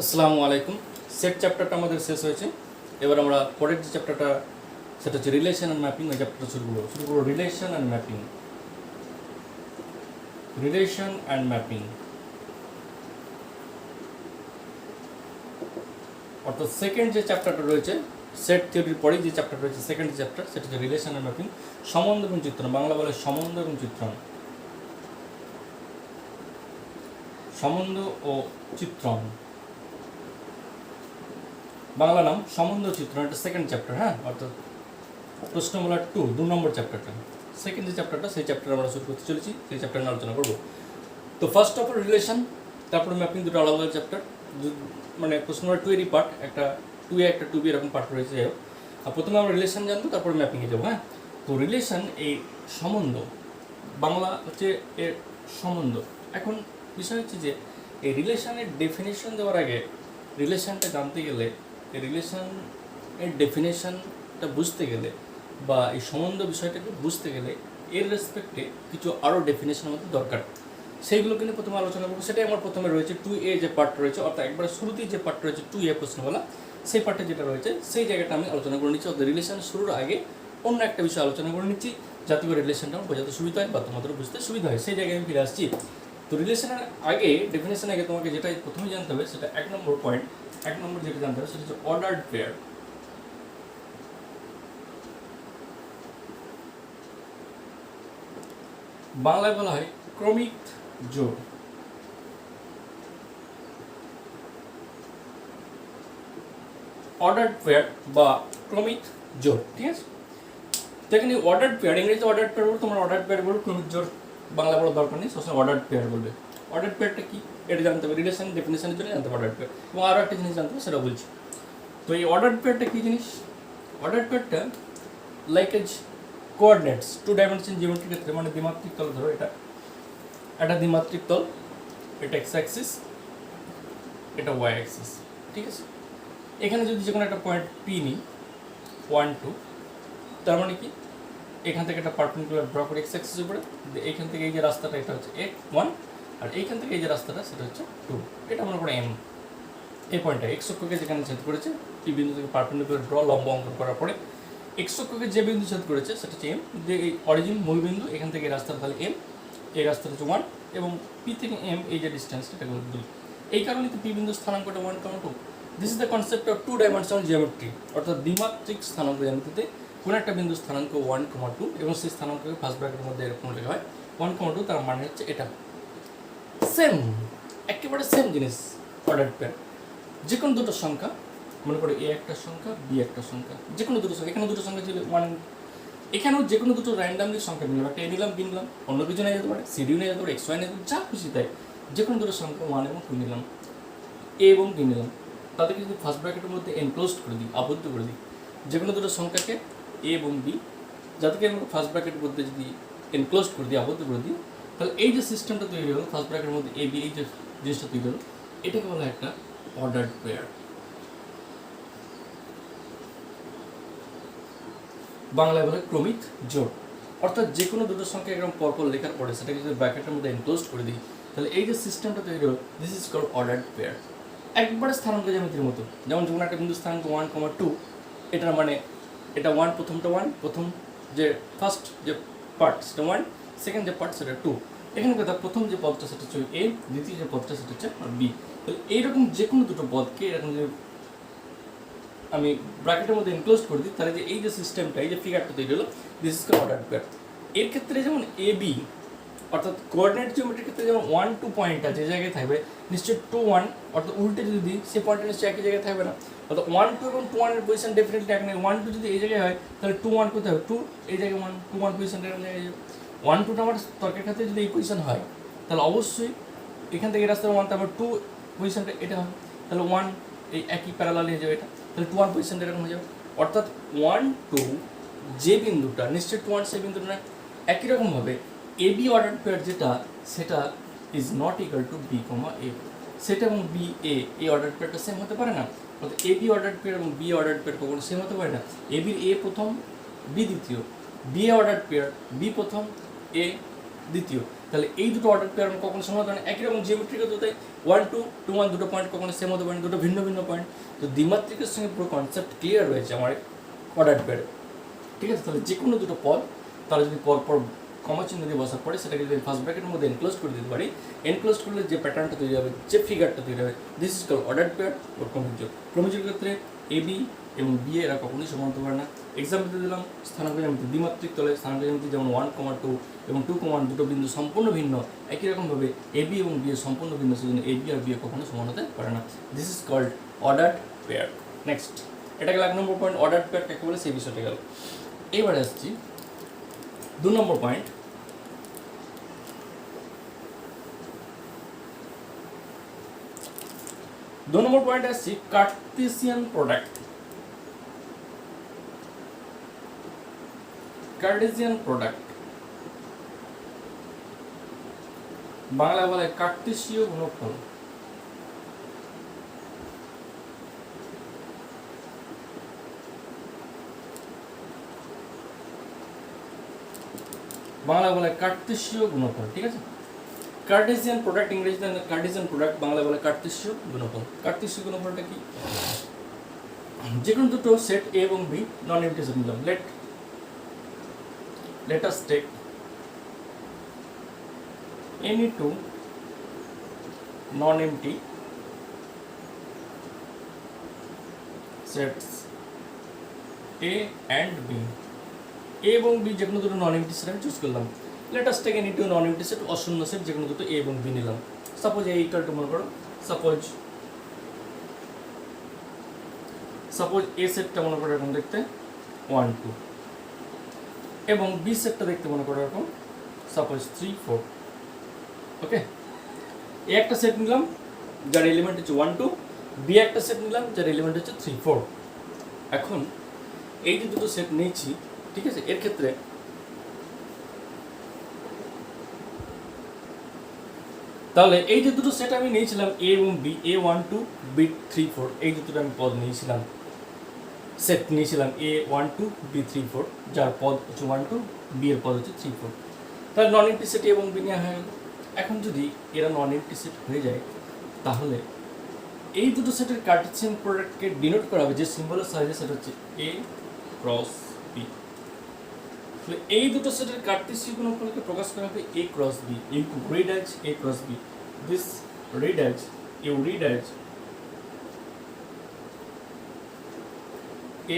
আসসালামু আলাইকুম। সেট চ্যাপ্টারটা আমাদের শেষ হয়েছে। এবার আমরা পরের যে চ্যাপ্টারটা সেটা হচ্ছে রিলেশন অ্যান্ড ম্যাপিং। ওই চ্যাপ্টারটা শুরু করবো relation and mapping. Relation and mapping অর্থাৎ সেকেন্ড যে চ্যাপ্টারটা রয়েছে, সেট থিওরির পরেই যে চ্যাপ্টার রয়েছে সেকেন্ড চ্যাপ্টার, সেটা হচ্ছে রিলেশন অ্যান্ড ম্যাপিং, সম্বন্ধ এবং চিত্রণ। বাংলা বলে সম্বন্ধ এবং চিত্রণ। সম্বন্ধ ও চিত্রণ বাংলা নাম সম্বন্ধ চিত্রণ। এটা সেকেন্ড চ্যাপ্টার, হ্যাঁ, অর্থাৎ প্রশ্নমালা 2 নম্বর চ্যাপ্টারটা। সেকেন্ড যে চ্যাপ্টারটা সেই চ্যাপ্টার আমরা শুরু করতে চলেছি, সেই চ্যাপ্টার নিয়ে আলোচনা করবো। তো ফার্স্ট অফ অল রিলেশন, তারপরে ম্যাপিং, দুটো আলাদা আলাদা চ্যাপ্টার। মানে প্রশ্নমালা 2 এরই পার্ট, একটা 2A একটা 2B এরকম পার্ট রয়েছে। যাই হোক, আর প্রথমে আমরা রিলেশন জানবো, তারপরে ম্যাপিংয়ে যাবো। হ্যাঁ, তো রিলেশন এই সম্বন্ধ, বাংলা হচ্ছে এর সম্বন্ধ। এখন বিষয় হচ্ছে যে এই রিলেশনের ডেফিনেশন দেওয়ার আগে রিলেশনটা জানতে গেলে, এই রিলেশনের ডেফিনেশনটা বুঝতে গেলে বা এই সম্বন্ধ বিষয়টাকে বুঝতে গেলে এর রেসপেক্টে কিছু আরও ডেফিনেশন আমাদের দরকার। সেইগুলোকে নিয়ে প্রথমে আলোচনা করবো। সেটাই আমার প্রথমে রয়েছে 2A যে পার্ট রয়েছে, অর্থাৎ একবার শুরুতেই যে পার্ট রয়েছে 2A প্রশ্নমালা, সেই পার্টে যেটা রয়েছে সেই জায়গাটা আমি আলোচনা করে নিচ্ছি। অর্থাৎ রিলেশন শুরুর আগে অন্য একটা বিষয় আলোচনা করে নিচ্ছি, যাতে করে রিলেশনটা আমার বোঝাতে সুবিধা হয় বা তোমাদেরও বুঝতে সুবিধা হয়। সেই জায়গায় আমি ফিরে আসছি। তো রিলেশনের আগে, ডেফিনেশনের আগে তোমাকে যেটা প্রথমে জানতে হবে সেটা 1 নম্বর পয়েন্ট, 1 নম্বর যেটা জানতে হবে সেটা হচ্ছে অর্ডার্ড পেয়ার। বাংলায় বলা হয় ক্রমিক জোড়। অর্ডার্ড পেয়ার বা ক্রমিক জোড়, ঠিক আছে। তো এখানে অর্ডার্ড পেয়ার, ইংরেজিতে অর্ডার্ড পেয়ার বলবো, তোমরা অর্ডার্ড পেয়ার বলবো, ক্রমিক জোড় বাংলা বলার দরকার নেই, সবসময় অর্ডার্ড পেয়ার বলবে। অর্ডার্ড পেয়ারটা কি এটা জানতে হবে, রিলেশন ডেফিনেশনের জন্য জানতে হবে অর্ডার্ড পেয়ার। এবং আরও একটা জিনিস জানতে হবে, সেটা বলছি। তো এই অর্ডার্ড পেয়ারটা কী জিনিস? অর্ডার্ড পেয়ারটা লাইক এজ কোঅর্ডিনেটস, 2 ডাইমেনশন জিওমেট্রির ক্ষেত্রে, মানে দ্বিমাত্রিক তল। ধরো এটা একটা দ্বিমাত্রিক তল, এটা এক্স অ্যাক্সিস, এটা ওয়াই অ্যাক্সিস, ঠিক আছে। এখানে যদি যে কোনো একটা পয়েন্ট পি নিই 1 2, তার মানে কি এখান থেকে একটা পারপেন্ডিকুলার ড্র করে এক্স অ্যাক্সিসের উপরে, এইখান থেকে এই যে রাস্তাটা এটা হচ্ছে 1, আর এইখান থেকে এই যে রাস্তাটা সেটা হচ্ছে 2। এটা মনে করে এম। এই পয়েন্টটা এক্স অক্ষকে যেখানে ছেদ করেছে, পি বিন্দু থেকে পারপেন্ডিকুলার ড্র লম্ব অঙ্কন করার পরে এক্স অক্ষকে যে বিন্দু ছেদ করেছে সেটা হচ্ছে এম। যে এই অরিজিন মূল বিন্দু, এখান থেকে এই রাস্তাটা তাহলে এম, এই রাস্তাটা হচ্ছে 1, এবং পি থেকে এম এই যে ডিস্টেন্স এটা হলো 2। এই কারণে তো পি বিন্দু স্থানাঙ্কটা 1,2। This is the concept of 2 dimensional geometry, অর্থাৎ দ্বিমাত্রিক স্থানাঙ্ক জ্যামিতিতে কোনো একটা বিন্দু স্থানাঙ্ক 1,2 এবং সেই স্থানাঙ্ককে ফার্স্ট ব্র্যাকেটের মধ্যে এরকম লেখা হয় 1,2, তার মানে হচ্ছে এটা। সেম, একেবারে সেম জিনিস অর্ডার পেয়ার। যে কোনো দুটো সংখ্যা, মনে করো এ একটা সংখ্যা, বি একটা সংখ্যা, যে কোনো দুটো সংখ্যা, এখানে দুটো সংখ্যা ছিল 1, এখানেও যে কোনো দুটো র্যান্ডামলি সংখ্যা নিলাম, একটা এ নিলাম, বি নিলাম, অন্য কিছু নিয়ে যেতে পারে, সিডিও নিয়ে যেতে পারে, এক্স ওয়াই নিয়ে যেতে পারে, যা খুশি তাই। যে কোনো দুটো সংখ্যা 1 এবং 2 নিলাম, এ এবং বি নিলাম, তাদেরকে যদি ফার্স্ট ব্র্যাকেটের মধ্যে এনক্লোজড করে দিই, আবদ্ধ করে দিই, যে কোনো দুটো সংখ্যাকে এ এবং বি, যাদেরকে আমরা ফার্স্ট ব্র্যাকেটের মধ্যে যদি এনক্লোজড করে দিই, আবদ্ধ করে দিই, তাহলে এই যে সিস্টেমটা তৈরি হলো, ফার্স্ট ব্র্যাকেটের মধ্যে এ বি, এই যে জিনিসটা তৈরি হলো, এটাকে বলা একটা অর্ডার্ড পেয়ার। বাংলায় বলে ক্রমিক জোড়। অর্থাৎ যে কোনো দুটো সংখ্যা এরকম পরপর লেখার পরে সেটাকে যদি ব্র্যাকেটের মধ্যে এনক্লোজড করে দিই, তাহলে এই যে সিস্টেমটা তৈরি হলো, this is called ordered pair. একবারে স্থানাঙ্ক জ্যামিতির মতো, যেমন যখন একটা বিন্দু স্থানাঙ্ক 1,2, এটার মানে এটা 1, প্রথমটা 1, প্রথম যে ফার্স্ট যে পার্ট সেটা 1, সেকেন্ড যে পার্ট সেটা 2। এখানে কথা প্রথম যে পদটা সেটা হচ্ছে এ, দ্বিতীয় যে পদটা সেটা হচ্ছে বি। তো এইরকম যে কোনো দুটো পদকে এরকম যে আমি ব্র্যাকেটের মধ্যে এনক্লোজ করে দিই, তাহলে যে এই যে সিস্টেমটা, এই যে ফিগারটা তৈরি হলো, this is called ordered pair. এর ক্ষেত্রে যেমন এ বি, অর্থাৎ কোঅর্ডিনেট জিওমেট্রির ক্ষেত্রে যেমন 1 2 পয়েন্টটা যে জায়গায় থাকবে নিশ্চয়ই 2 1, অর্থাৎ উল্টে যদি দিই সেই পয়েন্টটা নিশ্চয়ই একই জায়গায় থাকবে না। অর্থাৎ 1 2 এবং 2 1 এর পজিশন ডেফিনেটলি এক নেই। 1 2 যদি এই জায়গায় হয় তাহলে 2 1 কোথায় হবে? 2 এই জায়গায় 1, 2 1 পজিশনটা এরকম জায়গায় যাবে। 1 2টা আমার তর্কের ক্ষেত্রে যদি এই পজিশন হয়, তাহলে অবশ্যই এখান থেকে রাস্তা 1, তারপর 2 পজিশনটা এটা হবে, তাহলে 1 এই একই প্যারালাল হয়ে যাবে এটা, তাহলে 2 1 পজিশনটা এরকম হয়ে যাবে। অর্থাৎ 1 2 যে বিন্দুটা নিশ্চয়ই 2 1 সেই বিন্দুটা না। একই রকমভাবে এ বি অর্ডার পেয়ার যেটা, সেটা is not equal to B comma A. সেটা এবং বি এ, এই অর্ডার পেয়ারটা সেম হতে পারে না। অর্থাৎ এ বি অর্ডার পেয়ার এবং বি অর্ডার পেয়ার কখনো সেম হতে পারে না। এ বির এ প্রথম, বি দ্বিতীয়, B A order pair, B প্রথম, এ দ্বিতীয়। তাহলে এই দুটো অর্ডার পেয়ার কখনো সমান হতে পারে না। একই রকম জিওমেট্রিক হতে 1 2 2 1 দুটো পয়েন্ট কখনো সেম হতে পারে না, দুটো ভিন্ন ভিন্ন পয়েন্ট। তো দ্বিমাত্রিকের সঙ্গে পুরো কনসেপ্ট ক্লিয়ার রয়েছে আমার অর্ডার পেয়ারে, ঠিক আছে। তাহলে যে কোনো দুটো পদ তারা যদি পরপর কমা চিহ্ন দিয়ে বসার পরে সেটাকে যদি ফার্স্ট ব্র্যাকেটের মধ্যে এনক্লোজ করে দিতে পারি, এনক্লোজ করলে যে প্যাটার্নটা তৈরি হবে, যে ফিগারটা তৈরি হবে, this is call order pair or ক্রমিক জোড়। ক্রমিক জোড়ের ক্ষেত্রে এ বি এবং বি এরা কখনোই সমান হতে পারে না। এক্সাম্পল দিয়ে দিলাম স্থানাঙ্ক জ্যামিতি, দ্বিমাত্রিক তলে স্থানাঙ্ক জ্যামিতি যেমন 1, 2 এবং 2, দুটো বিন্দু সম্পূর্ণ ভিন্ন, একই রকমভাবে এ বি এবং বি এর সম্পূর্ণ ভিন্ন, সেজন্য A B R B A কখনো সমান হতে পারে না। This is called ordered pair. Next, এটা গেল 1 নম্বর পয়েন্ট, অর্ডার্ড পেয়ার কাকে বলে সেই বিষয়টা গেল। এবারে আসছি 2 নম্বর পয়েন্ট। 2 নম্বর পয়েন্ট আসছি Cartesian product. Cartesian product Bangla বলে কার্টেসীয় গুণফল। বাংলা বলে কার্টেসীয় গুণফল, ঠিক আছে। কার্টেসিয়ান প্রোডাক্ট ইংরেজিতে কার্টেসিয়ান প্রোডাক্ট, বাংলা বলে কার্টেসীয় গুণফল। কার্টেসীয় গুণফলটা কি? যে কোনো দুটো সেট এ এবং বি নন এমটি সেট নিলাম। let us take any two non-empty sets A and B. A এবং B যে কোনো দুটো নন এমটি সেট আমি চুজ করলাম। let us take any two non-empty set, অশূন্য সেট যে কোনো দুটো A এবং B নিলাম। সাপোজ A ইকুয়াল টু, মনে করো সাপোজ A সেটটা মনে করো এরকম দেখতে 1 2 এবং বি সেটটা দেখতে মনে করো এরকম সাপোজ 3 4। ওকে, এ একটা সেট নিলাম যার এলিমেন্ট হচ্ছে 1 2, বি একটা সেট নিলাম যার এলিমেন্ট হচ্ছে 3 4। এখন এই যে দুটো সেট নিয়েছি, ঠিক আছে, এর ক্ষেত্রে তাহলে এই যে দুটো সেট আমি নিয়েছিলাম এ এবং বি, এ 1 2 বি 3 4, এই যে দুটো আমি পদ নিয়েছিলাম, সেট নিয়েছিলাম এ 1 2 বি 3 4, যার পদ হচ্ছে 1 2, বি এর পদ হচ্ছে 3 4। তাহলে নন এমটি সেট এবং বি নেওয়া হয়ে গেল। এখন যদি এরা নন এমটি সেট হয়ে যায়, তাহলে এই দুটো সেটের কার্টেসিয়ান প্রোডাক্টকে ডিনোট করা হবে যে সিম্বলের সাহায্যে, সেটা হচ্ছে এ ক্রস বি। তাহলে এই দুটো সেটের কার্টেসীয় গুণফলকে প্রকাশ করা হবে A cross B. You read as A cross B, this read as, you read as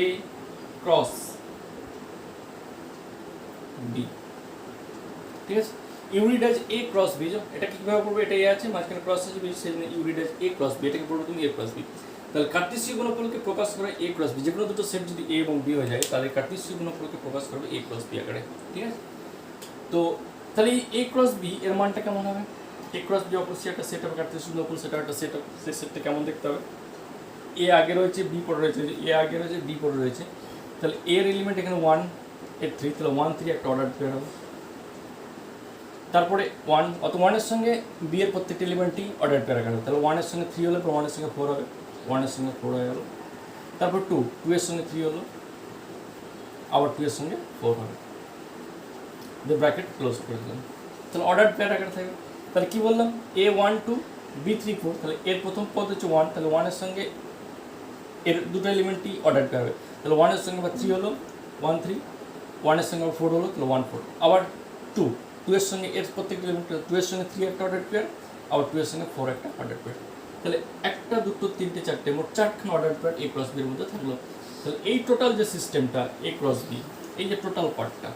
A cross B, ঠিক আছে। You read as A cross B, এটা কিভাবে পড়বে, এটা এ আছে মাঝখানে ক্রস আছে বি, সেজন্য ইউরিড অ্যাজ A cross B, এটাকে পড়বে তুমি A cross B। তাহলে কার্টেসীয় গুণফলকে প্রকাশ করে A cross B, যে কোনো দুটো সেট যদি A এবং B হয়ে যায় তাহলে কার্টেসীয় গুণফলকে প্রকাশ করবে A cross B আকারে, ঠিক আছে। তো তাহলে এই A cross B এর মানটা কেমন হবে? A cross B অবশ্যই একটা সেট হবে, কার্টেসীয় গুণফল সেটা একটা সেট হবে। সেই সেটটা কেমন দেখতে হবে? এ আগে রয়েছে, বি পরে রয়েছে, এ আগে রয়েছে, বি পরে রয়েছে। তাহলে এর এলিমেন্ট এখানে 1 এর 3, তাহলে 1 3 একটা অর্ডার পেয়ার হবে। তারপরে 1, অত 1 এর সঙ্গে বি এর প্রত্যেকটা এলিমেন্টই অর্ডার পেয়ার আকার হবে। তাহলে 1 এর সঙ্গে 3 হলে 1 এর সঙ্গে 4 হবে, 1 এর সঙ্গে 4 হয়ে গেল। তারপর 2 এর সঙ্গে 3 হলো, আবার 2 এর সঙ্গে 4 হবে। দিয়ে ব্র্যাকেট ক্লোজ করে দিলাম। তাহলে অর্ডার পেয়ার আকার থাকবে। তাহলে কি বললাম, এ 1 2 বি 3 4, তাহলে এর প্রথম পদ হচ্ছে 1, তাহলে 1 এর সঙ্গে এর দুটো এলিমেন্টই অর্ডার পেয়ার হবে। তাহলে 1 এর সঙ্গে আবার 3 হলো 1 3, 1 এর সঙ্গে আবার 4 হলো, তাহলে 1 4। আবার 2 এর সঙ্গে এর প্রত্যেকটা এলিমেন্ট, 2 এর সঙ্গে 3 একটা অর্ডার পেয়ার, আবার 2 এর সঙ্গে 4 একটা অর্ডার পেয়ার। তাহলে একটা দুটো তিনটে চারটে মোট 4খানা অর্ডার পেয়ার এ ক্রস বি এর মধ্যে থাকলো। তাহলে এই টোটাল যে সিস্টেমটা এ ক্রস বি, এই যে টোটাল পার্টটা,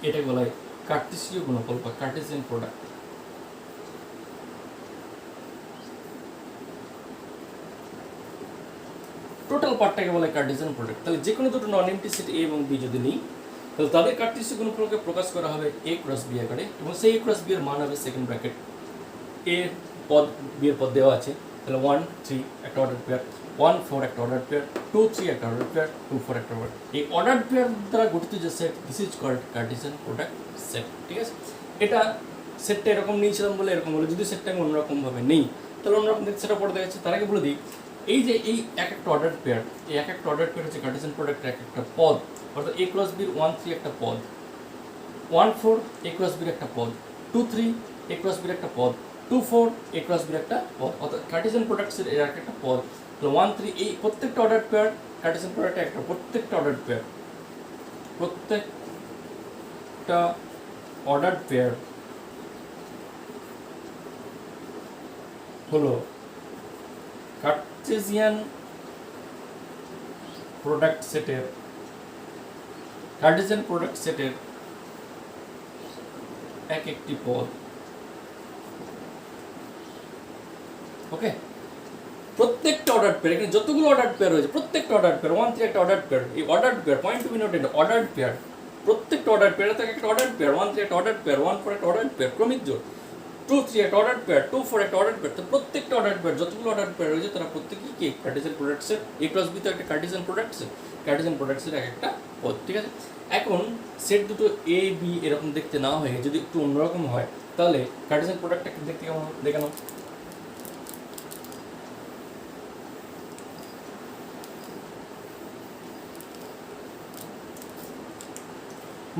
এটাকে বলা হয় কার্টেসীয় গুণফল বা কার্টেসিয়ান প্রোডাক্ট। টোটাল পার্টটাকে বলে কার্টেসিয়ান প্রোডাক্ট। তাহলে যে কোনো দুটো নন এমটি সেট এ এবং বি যদি নিই, তাহলে তাদের কার্টেসীয় গুণফলকে প্রকাশ করা হবে এ ক্রস বি আকারে, এবং সেই এ ক্রস বি এর মান হবে সেকেন্ড ব্র্যাকেট এ পদ, বি এর পদ দেওয়া আছে। তাহলে 1 3 একটা অর্ডার পেয়ার, 1 4 একটা অর্ডার পেয়ার, 2 3 একটা অর্ডার পেয়ার, 2 4 একটা অর্ডার। এই অর্ডার পেয়ার দ্বারা গঠিত যে সেট, this is called Cartesian product set, ঠিক আছে। এটা সেটটা এরকম নিয়েছিলাম বলে এরকম বলে, যদি সেটটা আমি অন্যরকমভাবে নেই তাহলে অন্যরকম সেটা পড়ে দেখাচ্ছে। তার আগে বলে দিই, এই যে এই এক একটা অর্ডার পেয়ার, এই এক একটা অর্ডার পেয়ার হচ্ছে কার্টেসিয়ান প্রোডাক্টের এক একটা পদ, অর্থাৎ এ ক্রস বির 1 3 একটা পদ, 1 4 এ ক্রস বির একটা পদ, 2 3 এ ক্রস বির একটা পদ, 2 4 এ ক্রস বির একটা পদ, অর্থাৎ কার্টেসিয়ান প্রোডাক্টসের এর একটা পদ। তাহলে 1 3 এই প্রত্যেকটা অর্ডার পেয়ার কার্টেসিয়ান প্রোডাক্ট একটা, প্রত্যেকটা অর্ডার পেয়ার হলো কার্টেসিয়ান প্রোডাক্ট সেটের এক একটি পদ। ওকে, প্রত্যেকটা অর্ডার পেয়ার, এখানে যতগুলো অর্ডার পেয়ার রয়েছে প্রত্যেকটা অর্ডার পেয়ার, 1 3 একটা অর্ডার পেয়ার, এই order pair point to be noted, order pair, প্রত্যেকটা অর্ডার পেয়ার থেকে একটা অর্ডার পেয়ার, 1 3 একটা অর্ডার পেয়ার, 1 4 একটা অর্ডার পেয়ার, ক্রমিক জোড়, 2 3 একটা অর্ডার পেয়ার, 2 4 একটা অর্ডার পেয়ার। তো প্রত্যেকটা অর্ডার পেয়ার যতগুলো অর্ডার পেয়ার রয়েছে তারা প্রত্যেকই কি কার্টেসিয়ান প্রোডাক্টসের, এ ক্রস বি তো একটা কার্টেসিয়ান প্রোডাক্টসের এক একটা পদ। ঠিক আছে, এখন সেট দুটো এ বি এরকম দেখতে না হয়ে যদি একটু অন্যরকম হয় তাহলে কার্টেসিয়ান প্রোডাক্টটা দেখতে কেমন দেখে নাও।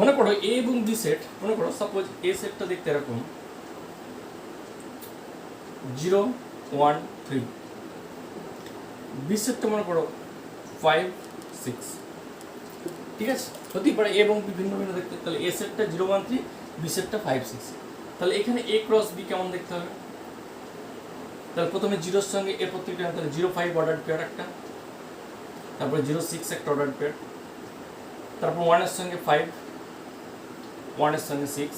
মনে করো এ এবং বি সেট, মনে করো সাপোজ এ সেটটা দেখতে এরকম 0 1 3, বি সেটটা মনে করো 5 6। ঠিক আছে, হতেই পারে এ এবং বি ভিন্ন ভিন্ন দেখতে। তাহলে এ সেটটা 0 1 3, বি সেটটা 5 6। তাহলে এখানে এ ক্রস বি কেমন দেখতে হবে? তাহলে প্রথমে 0 সঙ্গে এর প্রত্যেকটা, তাহলে 0 5 অর্ডার পেয়ার একটা, তারপরে 0 6 একটা অর্ডার পেয়ার, তারপর 1 এর সঙ্গে 5, 1 এর সঙ্গে 6,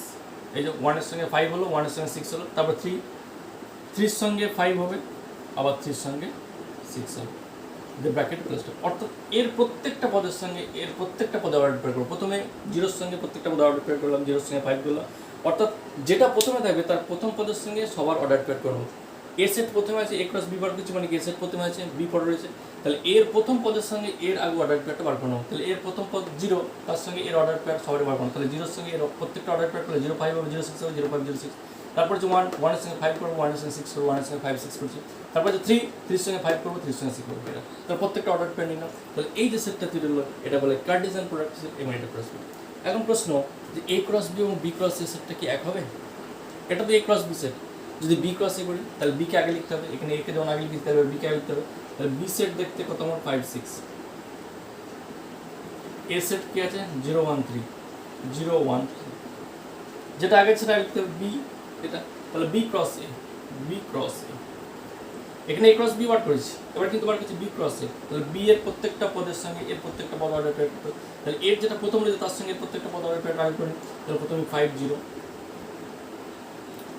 এই যে 1 এর সঙ্গে 5 হলো, 1 এর সঙ্গে 6 হলো, তারপর 3 3 সঙ্গে 5 হবে, আবার 3 সঙ্গে 6 হবে, যে ব্র্যাকেট ক্লোজ। অর্থাৎ এর প্রত্যেকটা পদের সঙ্গে এর প্রত্যেকটা পদে অর্ডার পেয়ার করবো। প্রথমে 0 সঙ্গে প্রত্যেকটা পদে অর্ডার পেয়ার করলাম, 0 সঙ্গে 5 করলাম, অর্থাৎ যেটা প্রথমে থাকবে তার প্রথম পদের সঙ্গে সবার অর্ডার পেয়ার করবো। এ সেট প্রথমে আছে, এ ক্রস বি বার করছি, মানে এ সেট প্রথমে আছে, বি পরে রয়েছে, তাহলে এর প্রথম পদের সঙ্গে এর আগে অর্ডার পেয়ারটা বার করবো। তাহলে এর প্রথম পদ 0, তার সঙ্গে এর অর্ডার পেয়ার সবারই বার করবো। তাহলে 0 সঙ্গে এর প্রত্যেকটা অর্ডার পেয়ার করলে 0 5 হবে, 0 6 হবে, 0 5 0 6। তারপর যে 1 1 এর সঙ্গে 5 করবো, 1 এর সঙ্গে 6 করবো, 1 এর সঙ্গে 5 6 করছি। তারপর যে 3 3 সঙ্গে 5 করবো, 3 সঙ্গে 6 করবো। তাহলে প্রত্যেকটা অর্ডার পেয়ার নিলাম। তাহলে এই যে সেটটা তৈরি হলো এটা বলে কার্টেসিয়ান প্রোডাক্ট সেট এবং এটা ক্রস বি। এখন প্রশ্ন যে এ ক্রস বি এবং বি ক্রস এ সেটটা কি এক হবে? এটা তো এ ক্রস বি সেট, যদি বি ক্রস এ করি তাহলে বি কে আগে লিখতে হবে, এখানে এ কে যেমন আগে লিখতে হবে বি কে আগে লিখতে হবে। তাহলে বি সেট দেখতে কত আমার 5 6, এ সেট কি আছে 0 1 3 0 1 3, যেটা আগে সেটা লিখতে হবে বি এটা। তাহলে বি ক্রস এ, এখানে এ ক্রস বি বার করেছি, এবার কিন্তু বার করছি বি ক্রস এ। তাহলে বি এর প্রত্যেকটা পদের সঙ্গে এর প্রত্যেকটা পদ অর্ডার পেয়ার করতে, তাহলে এর যেটা প্রথম রয়েছে তার সঙ্গে এর প্রত্যেকটা পদ অর্ডার পেয়ার আগে করি। তাহলে প্রথমে 5 0,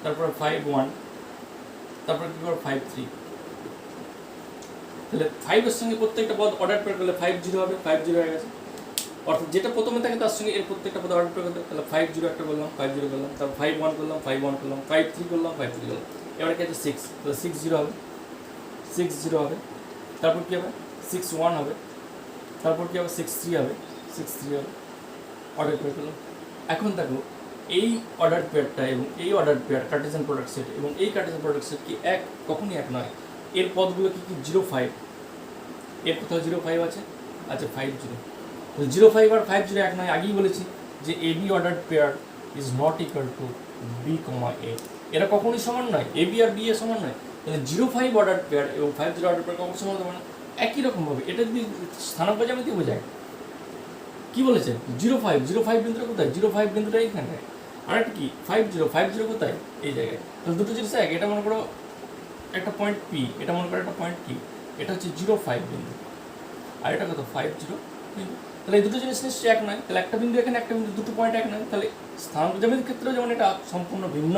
তারপরে 5 1, তারপরে কি করব 5 3। তাহলে 5 এর সঙ্গে প্রত্যেকটা পদ অর্ডার পেয়ার করলে 5 0 হবে, 5 0 হয়ে গেছে। অর্থাৎ যেটা প্রথমে থাকে তার সঙ্গে এর প্রত্যেকটা পদ অর্ডার পেয়ার করতে, তাহলে 5 0 একটা করলাম, 5 0 করলাম, তারপর 5 1 করলাম, 5 1 করলাম, 5 3 করলাম, 5 3 করলাম। এবারে কি আছে 6, তাহলে 6 0 হবে, 6 0 হবে, তারপর কি হবে 6 1 হবে, তারপর কি হবে 6 3 হবে, 6 3 হবে, অর্ডার পেয়ার করলাম। এখন দেখো এই অর্ডার পেয়ারটা এবং এই order pair Cartesian product set এবং এই কার্টেসিয়ান প্রোডাক্ট সেট কি এক? কখনই এক নয়। এর পদগুলো কি 0 5, এর কোথাও 0 5 আছে, আচ্ছা 5 0, 0 5 আর 5 0 এক নয়। আগেই বলেছি যে A B order pair is not equal to B comma A, এরা কখনোই সমান নয়, A B R B A সমান নয়। তাহলে 0 5 অর্ডার পেয়ার এবং 5 0 অর্ডার পেয়ার কখনো সমান হতে পারে না। একই রকমভাবে এটা যদি স্থানাঙ্ক জ্যামিতি বোঝায়, কি বলেছে 0 5 0 5 বিন্দুটা কোথায়, 0 5 বিন্দুটা এইখানে, আরেকটা কি 5 0 কোথায়, এই জায়গায়। তাহলে দুটো জিনিস এক, এটা মনে করো একটা পয়েন্ট পি, এটা মনে করো একটা পয়েন্ট কি, এটা হচ্ছে 0 5 বিন্দু, আর এটা কত 5 0 বিন্দু। তাহলে এই দুটো জিনিস নিশ্চয়ই এক নয়। তাহলে একটা বিন্দু এখানে, একটা বিন্দু, দুটো পয়েন্ট এক নয়। তাহলে স্থানাঙ্ক জ্যামিতির ক্ষেত্রেও যেমন এটা সম্পূর্ণ ভিন্ন,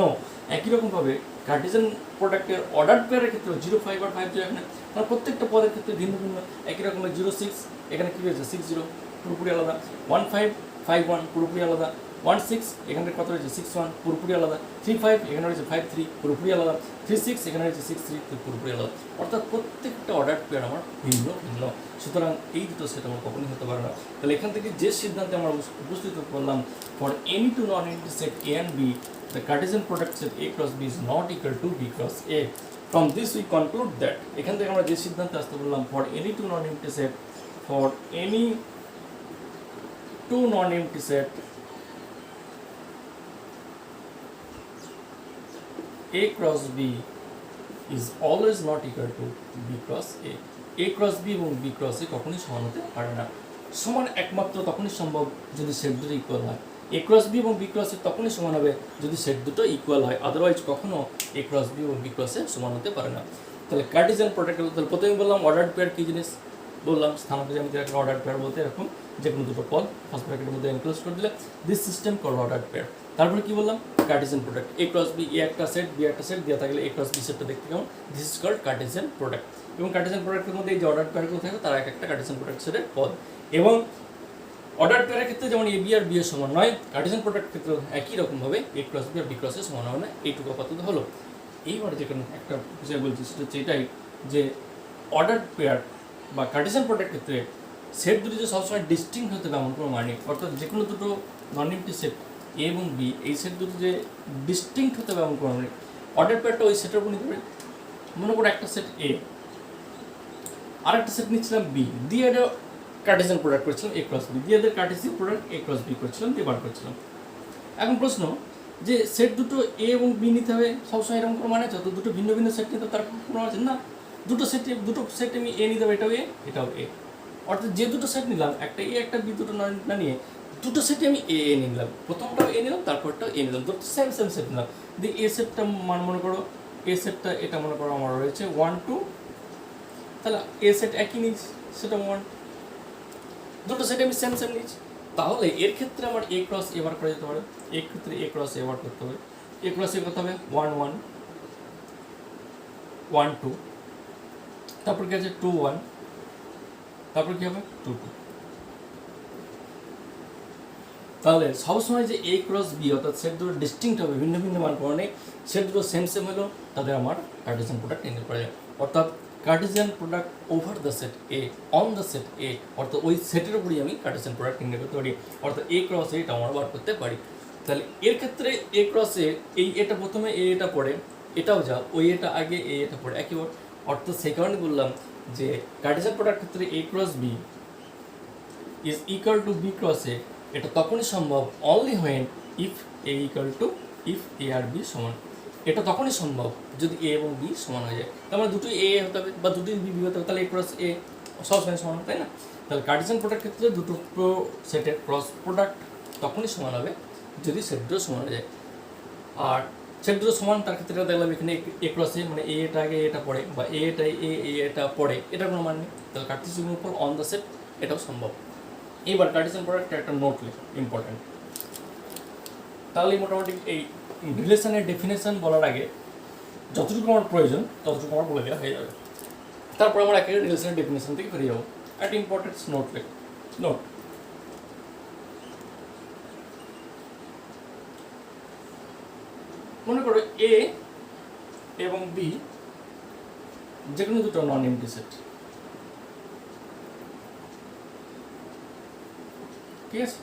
একই রকমভাবে কার্টেসিয়ান প্রোডাক্টের অর্ডার পেয়ারের ক্ষেত্রে 0 5 আর 5 0 এক নয়। তাহলে প্রত্যেকটা পদের ক্ষেত্রে ভিন্ন ভিন্ন। একই রকমের 0 6, এখানে কী হয়েছে 6 0 পুরোপুরি আলাদা, 1 5 5 1 পুরোপুরি আলাদা, 1 6 এখানে কত রয়েছে 6 1 পুরোপুরি আলাদা, 3 5 এখানে রয়েছে 5 3 পুরোপুরি আলাদা, 3 6 এখানে রয়েছে 6 3 পুরোপুরি আলাদা। অর্থাৎ প্রত্যেকটা অর্ডার পেয়ার আমার ভিন্ন ভিন্ন। সুতরাং এই দুটো সেট আমার কখনই হতে পারে না। তাহলে এখান থেকে যে সিদ্ধান্তে আমরা উপস্থিত করলাম, for any two non entity set A and B, the Cartesian product set A cross B is not equal to B cross A. From this we conclude that, এখান থেকে আমরা যে সিদ্ধান্তে আসতে বললাম, for any two non-empty set, for any two non-empty set A cross B is always not equal to B cross A. A cross B এবং B cross A কখনোই সমান হতে পারে না। সমান একমাত্র তখনই সম্ভব যদি সেট দুটো ইকুয়াল হয়। A cross B এবং B cross A তখনই সমান হবে যদি সেট দুটো ইকুয়াল হয়, আদারওয়াইজ কখনো A cross B এবং B cross A সমান হতে পারে না। তাহলে কার্টেসিয়ান প্রোডাক্ট, তাহলে প্রথমে বললাম অর্ডার পেয়ার কী জিনিস, বললাম স্থানাঙ্ক জ্যামিতির একটা অর্ডার পেয়ার বলতে এরকম যে কোনো দুটো পদ ফার্স্ট ব্র্যাকেটের মধ্যে এনক্লোজ করে দিলে this system call order pair. তারপরে কি বললাম, Cartesian product A cross B, A একটা সেট B একটা সেট দেওয়া থাকলে A ক্রস B সেটটা দেখতে কেমন, this is called Cartesian product. এবং কার্টেসিয়ান প্রোডাক্টের মধ্যে এই যে অর্ডার পেয়ারগুলো থাকবে তারা এক একটা কার্টেসিয়ান প্রোডাক্ট সেটের পদ। এবং অর্ডার পেয়ারের ক্ষেত্রে যেমন A B আর B এর সমান নয়, কার্টেসিয়ান প্রোডাক্টের ক্ষেত্রে একই রকমভাবে A ক্রস B আর B ক্রস A সমান হবে না, এইটুকু আপাতত হলো। এইবার যেখানে একটা বিষয় বলছি সেটা হচ্ছে এটাই যে অর্ডার পেয়ার বা কার্টেসিয়ান প্রোডাক্টের ক্ষেত্রে সেট দুটি যে সবসময় ডিস্টিংক্ট হতে হবে এমন কোনো মানে, অর্থাৎ যে কোনো দুটো নন এমটি সেট এ এবং বি, এই সেট দুটো যে ডিস্টিংক্ট হতে হবে এমন কোনো মানে। অর্ডার পেয়ারটা ওই সেটের উপর নিতে পারে, মনে করো একটা সেট এ আর একটা সেট নিচ্ছিলাম বি, দিয়ে এটা কার্টেসিয়ান প্রোডাক্ট করেছিলাম A ক্রস বি, দিয়ে এদের Cartesian product A cross B করেছিলাম, দিয়ে বার করছিলাম। এখন প্রশ্ন যে সেট দুটো এ এবং বি নিতে হবে সবসময় এরকম কোনো মানে আছে, তো দুটো ভিন্ন ভিন্ন সেট নিতে তার কোনো আছে না, দুটো সেট আমি এ নিতে হবে, এটাও এ এটাও এ, অর্থাৎ যে দুটো সেট নিলাম একটা এ একটা বি, দুটো না নিয়ে দুটো সেটে আমি এ এ নিলাম, প্রথমটাও এ নিলাম তারপরটাও এ নিলাম, দুটো সেম সেট নিলাম। দিয়ে এ সেটটা মনে করো এ সেটটা এটা মনে করো আমার রয়েছে 1 2, তাহলে এ সেট একই নিচ্ছি সেটা 1, দুটো সেট আমি সেম নিচ্ছি, তাহলে এর ক্ষেত্রে আমার A ক্রস A বার করে যেতে পারে, এর ক্ষেত্রে A ক্রস A বার করতে হবে, A ক্রস A করতে হবে 1 1 1 2, তারপর কি আছে 2 1, তারপর কি হবে 2 2। তাহলে সবসময় যে A ক্রস B অর্থাৎ সেট দুটো ডিস্টিংক্ট হবে, ভিন্ন ভিন্ন মান কারণে সেট দুটো সেম হলো, তাদের আমার কার্টেসিয়ান প্রোডাক্ট নির্ণয় করা যায়। অর্থাৎ Cartesian product over the set A on the set A, অর্থাৎ ওই সেটের উপরই আমি কার্টেসিয়ান প্রোডাক্ট নির্ণয় করতে পারি, অর্থাৎ A ক্রস A এটা আমরা বার করতে পারি। তাহলে এর ক্ষেত্রে A ক্রস A, এই এটা প্রথমে এ এটা পড়ে, এটাও যা ওই এটা আগে এ এটা পড়ে একই, অর্থাৎ সেই কারণে বললাম যে কার্টেসিয়ান প্রোডাক্ট ক্ষেত্রে A cross B is equal to B cross A, এটা তখনই সম্ভব only when if A equal to if A আর B সমান, এটা তখনই সম্ভব যদি A এবং B সমান হয়ে যায়, তার মানে দুটোই A হতে হবে বা দুটোই B হতে হবে, তাহলে A ক্রস A সবসময় সমান হবে, তাই না? তাহলে কার্টেসিয়ান প্রোডাক্ট ক্ষেত্রে দুটো সেটের ক্রস প্রোডাক্ট তখনই সমান হবে যদি সেট দুটো সমান হয়ে যায়। আর সেট দুটো সমান তার ক্ষেত্রে দেখলাম এখানে A ক্রস A মানে A এটা আগে এটা পড়ে বা A এটা এটা পড়ে, এটার কোনো মান নেই, তাহলে কার্টেসিয়ান উপর অন দ্য সেট এটাও সম্ভব। এইবার কার্টেসিয়ান প্রোডাক্টের একটা নোট লিখো ইম্পর্টেন্ট। তাহলে মোটামুটি এই রিলেশনের ডেফিনেশন বলার আগে যতটুকু আমার প্রয়োজন ততটুকু আমার বলে দেওয়া হয়ে যাবে, তারপর আমরা একেবারে রিলেশনের ডেফিনেশন থেকে বেরিয়ে যাবো। একটা ইম্পর্টেন্ট নোট লিখো, নোট মনে করো এ এবং বি যে কোনো দুটো নন এমটি সেট, ঠিক আছে?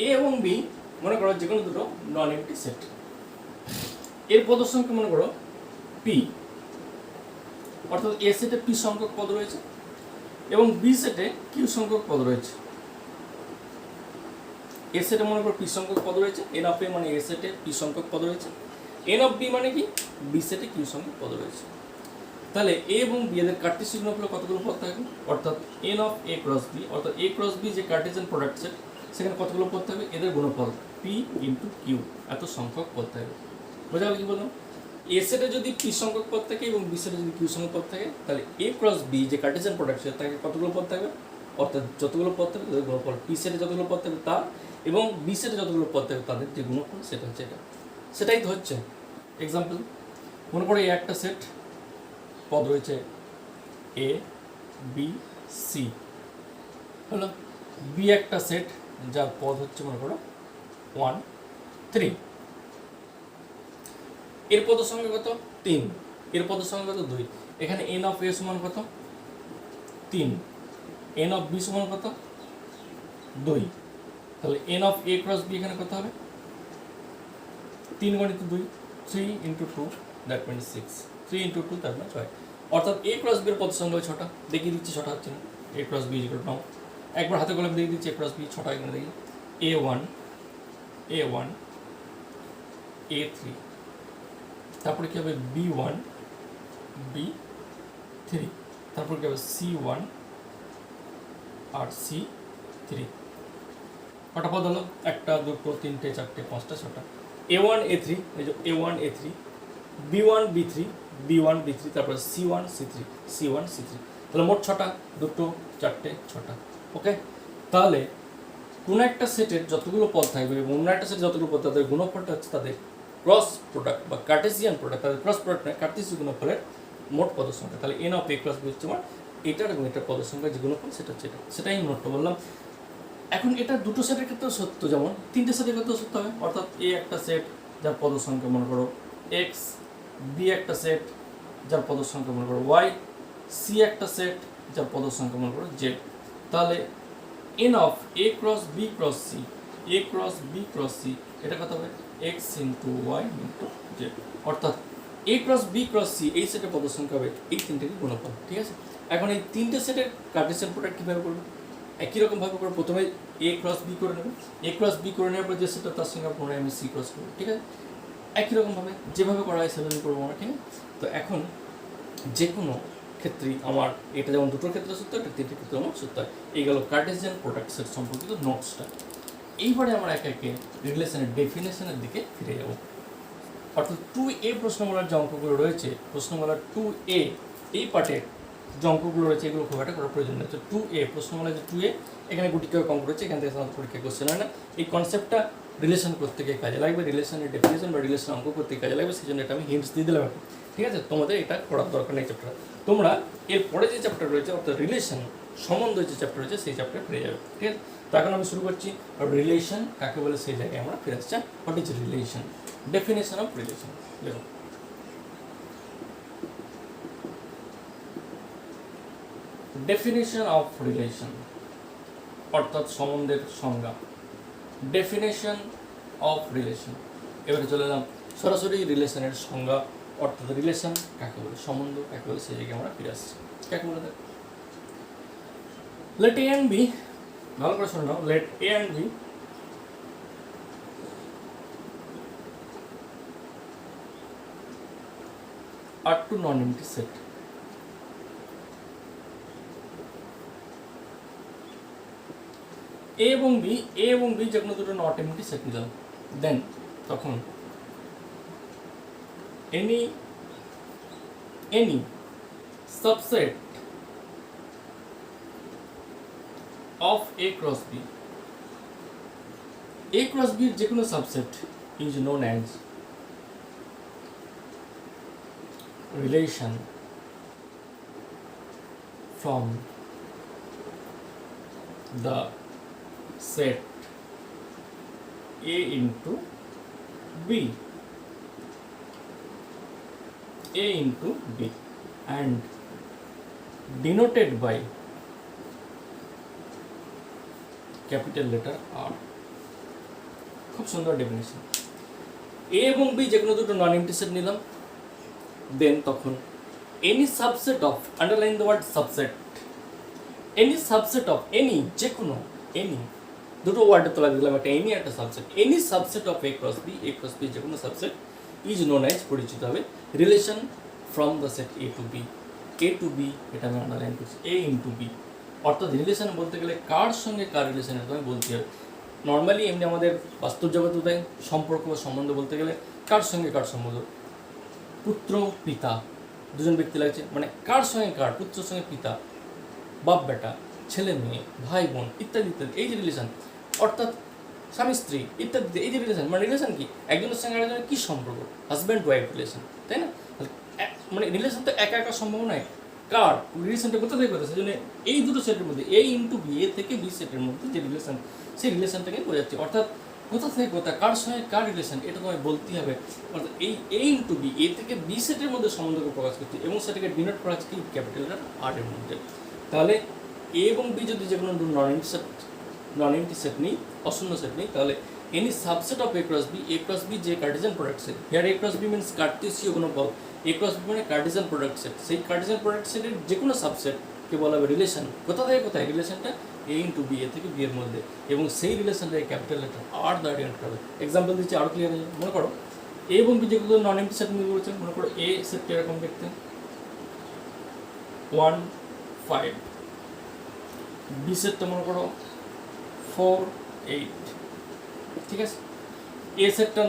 এ এবং বি মনে করো যে কোনো দুটো নন এমটি সেট, এর পদের সংখ্যা মনে করো পি, অর্থাৎ এ সেটে পি সংখ্যক পদ রয়েছে এবং বি সেটে কিউ সংখ্যক পদ রয়েছে। এ সেটে মনে করো পি সংখ্যক পদ রয়েছে, এন অফ এ মানে এ সেটে পি সংখ্যক পদ রয়েছে, এন অফ বি মানে কি বি সেটে কিউ সংখ্যক পদ রয়েছে। তাহলে এ এবং বি এদের কার্টেসিয়ান গুণফলে কতগুলো পদ থাকবে, অর্থাৎ n of A cross B, অর্থাৎ এ ক্রস বি যে কার্টেসিয়ান প্রোডাক্ট সেট সেখানে কতগুলো পদ থাকবে, এদের গুণফল পি ইন্টু কিউ, এত সংখ্যক পদ থাকবে। বোঝা গেল কি বললাম? এ সেটে যদি পি সংখ্যক পদ থাকে এবং বি সেটে যদি কিউ সংখ্যক পদ থাকে, তাহলে এ ক্রস বি যে কার্টেসিয়ান প্রোডাক্ট সেট তাকে কতগুলো পদ থাকবে, অর্থাৎ যতগুলো পদ থাকবে তাদের গুণফল, পি সেটে যতগুলো পদ থাকবে তার এবং বি সেটে যতগুলো পদ থাকবে তাদের যে গুণফল সেটা হচ্ছে এটা, সেটাই তো হচ্ছে। এক্সাম্পল মনে করো এই একটা সেট পদ রয়েছে এ বি সি, হলো বি একটা সেট যার পদ হচ্ছে মনে করো 1 3, এর পদের সংখ্যা কত 3, এর পদের সংখ্যা কত 2, এখানে এন অফ এ সমান কত 3, এন অফ বি সমান কত 2, তাহলে n of A cross B এখানে কত হবে 3 গুণিত 2, 3 ইন্টু 2 দ্যাট মিনস 6, 3 ইন্টু 2 তার মানে 6, অর্থাৎ এ ক্রস বি এর পদ সংখ্যা 6টা, দেখিয়ে দিচ্ছি 6টা হচ্ছে না, এ ক্রস বি ইকুয়াল টু 9, একবার হাতে কলম দেখিয়ে দিচ্ছি এ ক্রস বি 6টা এখানে দেখি, A1 A3 তারপরে কি হবে B1 B3, তারপর কি হবে C1 আর C3। কটা পদ হলো? 1 2 3 4 5 6 A1 A3, এই যে A1 A3, B1 B3 B1 B3, তারপর C1 C3 C1 C3, তাহলে মোট 6টা, 2 4 6টা। ওকে, তাহলে কোনো একটা সেটের যতগুলো পদ থাকবে এবং অন্য একটা সেটের যতগুলো পদ, তাদের গুণফলটা হচ্ছে তাদের ক্রস প্রোডাক্ট বা কার্টেসিয়ান প্রোডাক্ট, তাদের ক্রস প্রোডাক্ট নয়, কার্টেসিয়ান গুণফলের মোট পদের সংখ্যা। তাহলে n of a cross b হচ্ছে আমার এটার এবং এটার পদের সংখ্যা যে গুণফল সেটা হচ্ছে এটা, সেটাই আমি নোটটা বললাম। এখন এটা দুটো সেটের ক্ষেত্রেও সত্য, যেমন 3টে সেটের ক্ষেত্রেও সত্য হবে, অর্থাৎ a একটা সেট যার পদের সংখ্যা মনে করো x, b একটা সেট যার পদের সংখ্যা মনে করো y, c একটা সেট যার পদের সংখ্যা মনে করো z। তাহলে n of a cross b cross c, a cross b cross c, এটা কত হবে x into y into z, অর্থাৎ a cross b cross c এই সেটের পদের সংখ্যা হবে এই তিনটেরই গুণফল। ঠিক আছে, এখন এই তিনটে সেটের কার্টেসিয়ান প্রোডাক্ট কীভাবে করবো? একই রকমভাবে করে প্রথমে a ক্রস b করে নেব, a ক্রস b করে নেওয়ার পর যে সেটা তার সঙ্গে পুনরায় আমি c ক্রস করবো। ঠিক আছে, একই রকমভাবে যেভাবে করা হয় সেভাবে করবো আমরা। ঠিক আছে, তো এখন যে কোনো ক্ষেত্রেই আমার এটা যেমন দুটোর ক্ষেত্রে সত্য, এটা তিনটের ক্ষেত্রে আমার সত্য হয়। এই গেল কার্টেসিয়ান প্রোডাক্ট সেট সম্পর্কিত নোটসটা। এইবারে আমরা একে একে রিলেশনের ডেফিনেশনের দিকে ফিরে যাব। অর্থাৎ 2a প্রশ্নমালার যে অঙ্কগুলো রয়েছে, প্রশ্নমালার 2a এই পার্টের যে অঙ্কগুলো রয়েছে এগুলো খুব একটা করার প্রয়োজন নেই। তো 2a প্রশ্নমালার যে 2a, এখানে গুটি করে অঙ্ক রয়েছে, এখান থেকে সাধারণত পরীক্ষায় কোশ্চেন হয় না। এই কনসেপ্টটা রিলেশন করতে গিয়ে কাজে লাগবে, রিলেশনের ডেফিনেশন বা রিলেশন অঙ্ক করতে কাজে লাগবে, সেই জন্য এটা আমি হিন্টস দিয়ে দিলাম। ঠিক আছে, তোমাদের এটা করার দরকার নেই চ্যাপ্টার। তোমরা এর পরে যে চ্যাপ্টার রয়েছে অর্থাৎ রিলেশন সম্বন্ধ যে চ্যাপ্টার রয়েছে সেই চ্যাপ্টারে ফিরে যাবে। ঠিক আছে, তো এখন আমি শুরু করছি রিলেশন কাকে বলে সেই জায়গায় আমরা ফিরে আসছি। What is relation? Definition of relation. দেখো, ডেফিনেশন অফ রিলেশন অর্থাৎ সম্বন্ধের সংজ্ঞা। ডেফিনেশন অফ রিলেশন, এবারে চলে এলাম সরাসরি রিলেশনের সংজ্ঞা, অর্থাৎ রিলেশন কাকে বলে, সম্বন্ধ কাকে বলে সেই জায়গায় আমরা ফিরে আসছি। কাকে বলে দেখ, লেট এ এন্ড বি, ভালো করে শুনে নাও, let A and B are two non empty set. A এবং বি যে কোনো দুটো নট এমটি সেট নিলাম, দেন তখন any subset of a cross b, a cross b এর যে কোনো subset is known as relation from the set a into b, a into b and denoted by capital letter R। খুব সুন্দর definition. এ এবং B যে কোনো দুটো non empty set নিলাম, দেন তখন any subset of, underline the word subset, any subset of, any যে কোনো, এনি দুটো ওয়ার্ডের তলা দিলাম একটা এনি একটা subset, any subset of A cross B যে কোনো সাবসেট ইজ নোন অ্যাজ, পরিচিত হবে relation from the set A to B, এটা আমি আন্ডারলাইন করছি, এ ইন্টু বি। অর্থাৎ রিলেশন বলতে গেলে কার সঙ্গে কার রিলেশন তোমায় বলতে হবে। নর্মালি এমনি আমাদের বাস্তব জগতে দেয় সম্পর্ক বা সম্বন্ধ বলতে গেলে কার সঙ্গে কার সম্বন্ধ, পুত্র পিতা দুজন ব্যক্তি লাগছে, মানে কার সঙ্গে কার, পুত্রের সঙ্গে পিতা, বাপ বেটা, ছেলে মেয়ে, ভাই বোন ইত্যাদি ইত্যাদি, এই যে রিলেশন, অর্থাৎ স্বামী স্ত্রী ইত্যাদি, এই যে রিলেশন, মানে রিলেশন কি একজনের সঙ্গে আরেকজনের কী সম্পর্ক, হাজব্যান্ড ওয়াইফ রিলেশন, তাই না? মানে রিলেশন তো একা একা সম্ভব নয়, কার রিলেশনটা কোথা থেকে কোথায়, সেই জন্য এই দুটো সেটের মধ্যে এ ইন্টু বি, এ থেকে বি সেটের মধ্যে যে রিলেশন, সেই রিলেশনটাকে বোঝাচ্ছে। অর্থাৎ কোথা থেকে কোথা, কার সঙ্গে কার রিলেশন, এটা তোমায় বলতেই হবে। অর্থাৎ এই এ ইন্টু বি, এ থেকে বি সেটের মধ্যে সম্বন্ধকে প্রকাশ করছে এবং সেটাকে ডিনোট করা হচ্ছে কি ক্যাপিটাল আর এর মধ্যে। তাহলে এ এবং বি যদি যে কোনো নন এমটি সেট নেই, অশূন্য সেট নেই, তাহলে any subset of A cross B যে Cartesian product set, here A cross B means কার্টেসীয় কোনো পদ, এ ক্রস বি মানে কার্টেসিয়ান প্রোডাক্ট সেট, সেই কার্টেসিয়ান প্রোডাক্ট সেটের যে কোনো সাবসেটকে বলা হবে রিলেশন। কোথা থেকে কোথায় রিলেশনটা, এ ইন্টু বি, এ থেকে বি এর মধ্যে, এবং সেই রিলেশনটাকে ক্যাপিটাল লেটার আর দ্বারা ডিনোট করা হবে। এক্সাম্পল দিচ্ছি আরও ক্লিয়ার হয়ে যাবে। মনে করো এ এবং বি যেগুলো নন এমটি সেট নিয়ে বলছেন, মনে করো এ সেটটা এরকম দেখতে 1 5, বি সেটটা মনে করো 4 8, ঠিক আছে। এ সেটটা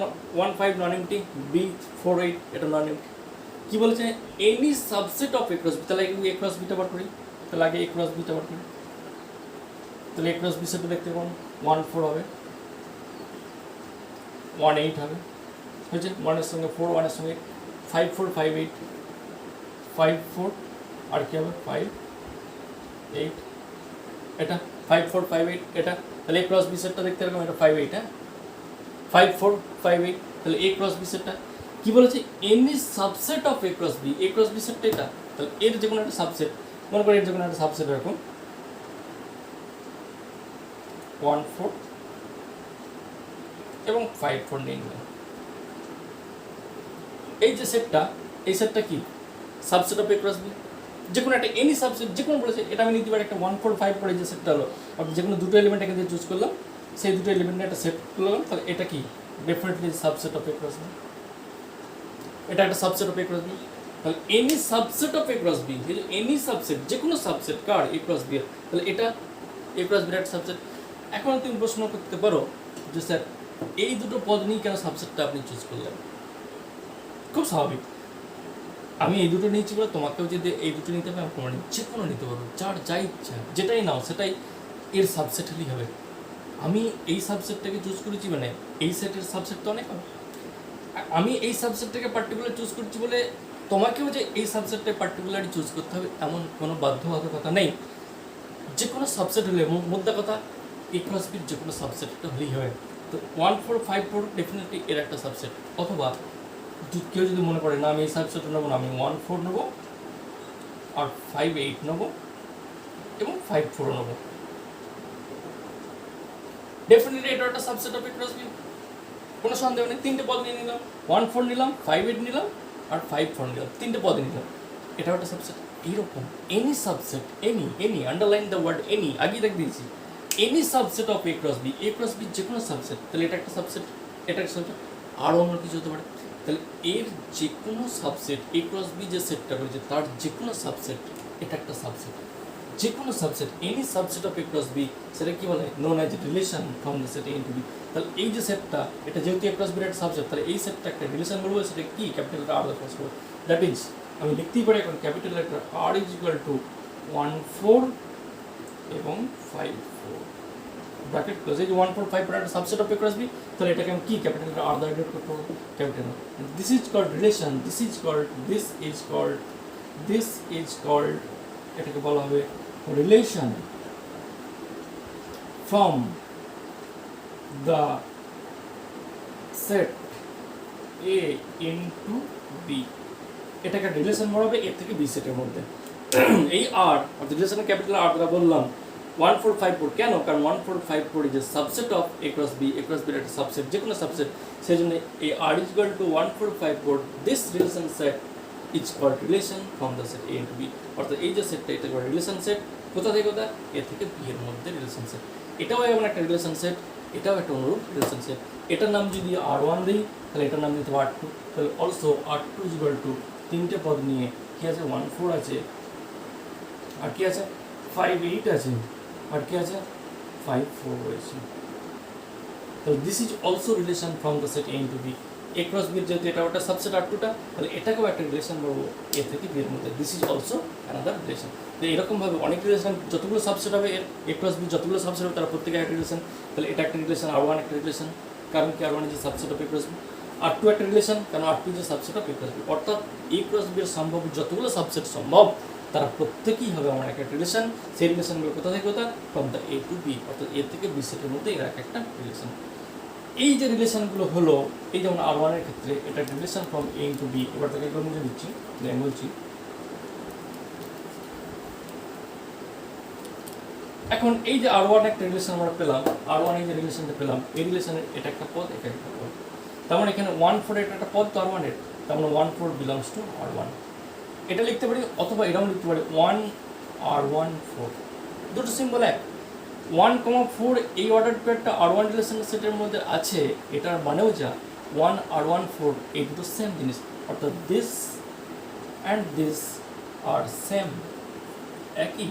1 5 নন এমটি, বি 4 8 এটা নন এমটি। কি বলেছে, any subset of A cross B, তাহলে এ ক্রস বিটা বার করি, তাহলে আগে এ ক্রস বিটা বার করি, তাহলে এ ক্রস বি সেট দেখতে পাবো 1 4 হবে, 1 8 হবে, হয়েছে। 1 এর সঙ্গে 4, 1 এর সঙ্গে 5 4 5 8, 5 4 আর কি হবে 5 8, এটা 5 4 5 8 এটা, তাহলে এ ক্রস বি সেটটা দেখতে এরকম, এটা 5 8, হ্যাঁ 5 4 5 8, তাহলে এ ক্রস বি সেটটা কি বলেছে, any subset of A cross B, A cross B সেটটা এটা, তাহলে এর যে কোনো একটা সাবসেট, মনে করি এর যে কোনো একটা সাবসেট এরকম 1 4 এবং 5 4 নিয়ে নিলাম। এই যে সেটটা, এই সেটটা কি subset of A cross B, যে কোনো একটা এনি সাবসেট, যে কোনো বলেছে এটা আমি নিতে পারি একটা 1 4 5 করে যে সেটটা হলো, আপনি যে কোনো দুটো এলিমেন্ট এখান থেকে চুজ করলাম, সেই দুটো এলিমেন্টের একটা সেট করলাম, তাহলে এটা কি definitely subset of A cross B, এটা একটা subset of A cross B. তাহলে any subset of A cross B, any subset, যে কোনো সাবসেট কার এ ক্রস বি এর, তাহলে এটা এ ক্রস বি এর একটা সাবসেট। এখন তুমি প্রশ্ন করতে পারো যে স্যার এই দুটো পদ নিয়ে কেন সাবসেটটা আপনি চুজ করলেন? খুব স্বাভাবিক, আমি এই দুটো নিয়েছি বলে তোমাকেও যদি এই দুটো নিতে হবে, আমি তোমার যে কোনো নিতে পারবো, যার যা ইচ্ছা যেটাই নাও সেটাই এর সাবসেট হলেই হবে। আমি এই সাবসেটটাকে চুজ করেছি মানে এই সেটের সাবসেট তো অনেক হবে, আমি এই সাবসেটটাকে পার্টিকুলার চুজ করছি বলে তোমাকেও যে এই সাবসেটটা পার্টিকুলারলি চুজ করতে হবে এমন কোনো বাধ্যবাধকতা নেই। যে কোনো সাবসেট হলে মোদ্দা কথা এ ক্রস বির যে কোনো সাবসেটটা হলেই হয়। তো 1 4 5 4 ডেফিনেটলি এর একটা সাবসেট। অথবা কেউ যদি মনে করে না আমি এই সাবসেট নেবো না, আমি 1 4 নেবো আর 5 8 নেবো এবং 5 4 নেবো, ডেফিনেটলি এটা একটা subset of A cross B, কোনো সন্দেহ নেই। তিনটে পদ নিয়ে নিলাম, 1 4 নিলাম, 5 8 নিলাম আর 5 4 নিলাম, তিনটে পদ নিলাম, এটা একটা সাবসেট। এইরকম any subset, any underline the word any, আগে দেখ দিয়েছি, any subset of A cross B যে কোনো সাবসেট, তাহলে এটা একটা সাবসেট, এটা একটা সাবসেট, আরও অন্য কিছু হতে পারে। তাহলে এর যে কোনো সাবসেট, এ ক্রস বি যে সেটটা রয়েছে তার যে কোনো সাবসেট এটা একটা সাবসেট, যে কোনো subset, any subset of A cross B, সেটা কি বলে, known as relation from the set A into B. তাহলে এই যে সেটটা, এটা যেহেতু এ ক্রস বির একটা সাবসেট, তাহলে এই সেটটা একটা রিলেশন বলবো, সেটা কি capital R the first word, that means আমি লিখতেই পারি এখন capital letter R is equal to 1 4 এবং 5 4 ব্র্যাকেট ক্লোজ। এই যে 1 4 5 একটা subset of A cross B, তাহলে এটাকে আমি কি ক্যাপিটাল লেটার আর দ্বারা ডিনোট করতে পারবো, capital. This is called relation, this is called এটাকে বলা হবে relation from the set A into B, এটাকে রিলেশন বলাবে এ থেকে বি সেটের মধ্যে। এই আর অর্থাৎ রিলেশনের ক্যাপিটাল আর কথা বললাম 1 4 5 4 কেন, কারণ 1 4 5 4 is a subset of A cross B, A cross বির একটা সাবসেট, যে কোনো সাবসেট, সেই জন্য এই R is equal to 1 4 5 4, this relation set is called relation from the set A into B, অর্থাৎ এই যে সেটটা এটা কল্ড রিলেশন সেট, কোথা থেকে কোথা, এ থেকে বি এর মধ্যে রিলেশন সেট। এটাও এমন একটা রিলেশন সেট, এটাও একটা অনুরূপ রিলেশন সেট। এটার নাম যদি R1 দিই তাহলে এটার নাম দিতে হবে R2, তাহলে also R2 is equal two তিনটে পদ নিয়ে কি আছে 1 4 আছে, আর কি আছে 5 8 আছে, আর কি আছে 5 4 রয়েছে। তাহলে this is also relation from the set A into B, A cross B যেহেতু এটা একটা সাবসেট R2টা, তাহলে এটাকেও একটা রিলেশন বলবো এ থেকে বি এর মধ্যে, this is also another relation. তো এরকমভাবে অনেক রিলেশন, যতগুলো সাবসেট হবে এর এ ক্রস বি যতগুলো সাবসেট হবে তার প্রত্যেকে একটা রিলেশন, তাহলে এটা একটা রিলেশন, R1 একটা রিলেশন, কারণ কি R1 is subset of A cross B, R2 একটা রিলেশন, কারণ R2 is subset of A cross B, অর্থাৎ এ ক্রস বি এর সম্ভব যতগুলো সাবসেট সম্ভব তারা প্রত্যেকেই হবে আমার একটা রিলেশন। সেই রিলেশনগুলো কোথা থেকে কোথা, from the A to B, অর্থাৎ এ থেকে বি সেটের মধ্যে এরা একটা রিলেশন। এই যে রিলেশনগুলো হলো, এই যেমন R1 এর ক্ষেত্রে এটা relation from A to B, এবার তাকে এগুলো মুছে দিচ্ছি, আমি বলছি এখন এই যে R1 একটা রিলেশন আমরা পেলাম, R1 এই যে রিলেশনটা পেলাম, এই রিলেশনের এটা একটা পদ, এটা একটা পদ, তার মানে এখানে 1 4 এটা একটা পদ তো R1 এর, তার মানে 1 4 বিলংস টু R1, এটা লিখতে পারি। অথবা এরকম লিখতে পারি 1 R1 4, দুটো সিম্বল এক, 1 4 এই অর্ডার পেয়ারটা R1 রিলেশনের সেটের মধ্যে আছে, এটার মানেও যা ওয়ান আর ওয়ান ফোর এই দুটো সেম জিনিস, অর্থাৎ this and this are same, একই।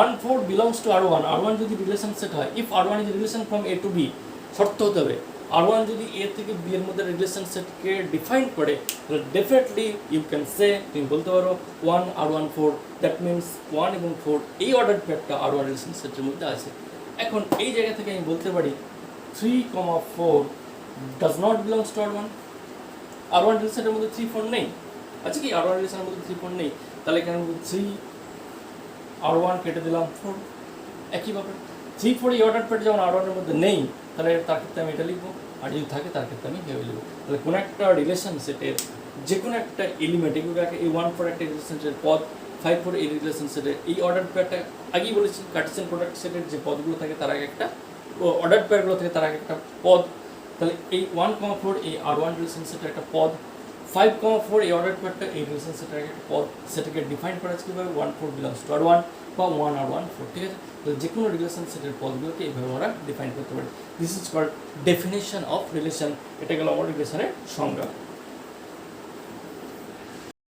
1 4 belongs to R1, R1 যদি রিলেশন সেট হয়, if R1 is relation from A to B, শর্ত হতে হবে R1 যদি A থেকে B এর মধ্যে রিলেশন সেটকে ডিফাইন করে, তাহলে ডেফিনেটলি ইউ ক্যান সে, তুমি বলতে পারো 1 R1 4, দ্যাট মিনস 1 এবং 4 এই অর্ডার পেয়ারটা R1 রিলেশন সেটের মধ্যে আছে। এখন এই জায়গা থেকে আমি বলতে পারি 3, 4 does not belongs to R1, R1 রিলেশনের মধ্যে 3 4 নেই, আচ্ছা কি R1 রিলেশনের মধ্যে 3 4 নেই, তাহলে এখানে 3 R1 কেটে দিলাম 4, একই ব্যাপার। 3 4 এই অর্ডার পেয়ার যেমন R1 এর মধ্যে নেই, তাহলে তার ক্ষেত্রে আমি এটা লিখবো, আর যদি থাকে তার ক্ষেত্রে আমি ভেবে লিখবো। তাহলে কোনো একটা রিলেশন সেটের যে কোনো একটা এলিমেন্ট, এগুলোকে এই 1 4 একটা রিলেশন সেটের পদ, 5 4 এই রিলেশন সেটের এই অর্ডার পেয়ারটা আগেই বলেছি, কার্টেসিয়ান প্রোডাক্ট সেটের যে পদগুলো থাকে তার আগে একটা অর্ডার পেয়ারগুলো থাকে তার আগে একটা পদ। তাহলে এই 1 4 এই R1 রিলেশন সেটের একটা পদ, 5 4 এই অর্ডার পেয়ারটা এই রিলেশন সেটের একটা পদ, সেটাকে ডিফাইন করা আছে কীভাবে 1 4 বিলংস টু R1 বা 1 R1 4, ঠিক আছে। তো যে কোনো রিলেশন সেটের পদগুলোকে এইভাবে আমরা ডিফাইন করতে পারি। This is called definition of relation. এটা গেল আমার রিলেশনের সংজ্ঞা।